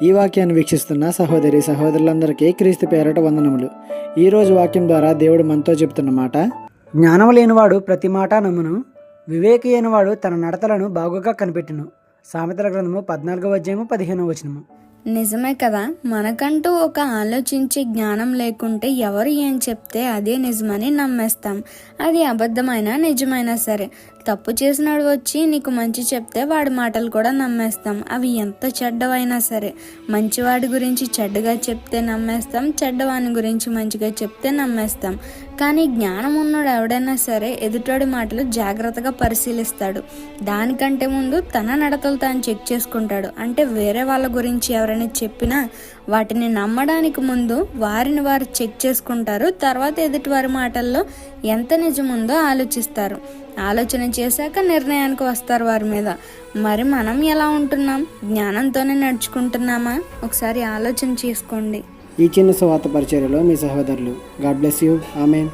ఈ వాక్యాన్ని వీక్షిస్తున్న సహోదరి సహోదరులందరికీ క్రీస్తు పేరట వందనములు. ఈరోజు వాక్యం ద్వారా దేవుడు మనతో చెబుతున్న మాట: జ్ఞానము లేనివాడు ప్రతి మాట నమ్మును, వివేకి అయినవాడు తన నడతలను బాగుగా కనిపెట్టును. సామెతల గ్రంథము 14:15. నిజమే కదా. మనకంటూ ఒక ఆలోచించే జ్ఞానం లేకుంటే ఎవరు ఏం చెప్తే అదే నిజమని నమ్మేస్తాం. అది అబద్ధమైనా నిజమైనా సరే. తప్పు చేసినాడు వచ్చి నీకు మంచి చెప్తే వాడి మాటలు కూడా నమ్మేస్తాం. అవి ఎంత చెడ్డవైనా సరే. మంచివాడి గురించి చెడ్డగా చెప్తే నమ్మేస్తాం, చెడ్డవాని గురించి మంచిగా చెప్తే నమ్మేస్తాం. కానీ జ్ఞానం ఉన్నోడు ఎవడైనా సరే ఎదుటోడి మాటలు జాగ్రత్తగా పరిశీలిస్తాడు. దానికంటే ముందు తన నడతలు తాను చెక్ చేసుకుంటాడు. అంటే వేరే వాళ్ళ గురించి ఎవరైనా చెప్పినా వాటిని నమ్మడానికి ముందు వారిని వారు చెక్ చేసుకుంటారు. తర్వాత ఎదుటి వారి మాటల్లో ఎంత నిజముందో ఆలోచిస్తారు. ఆలోచన చేశాక నిర్ణయానికి వస్తారు వారి మీద. మరి మనం ఎలా ఉంటున్నాం? జ్ఞానంతోనే నడుచుకుంటున్నామా? ఒకసారి ఆలోచన చేసుకోండి. ఈ చిన్న సువార్త పరిచర్యలో మీ సహోదరులు. God bless you. ఆమేన్.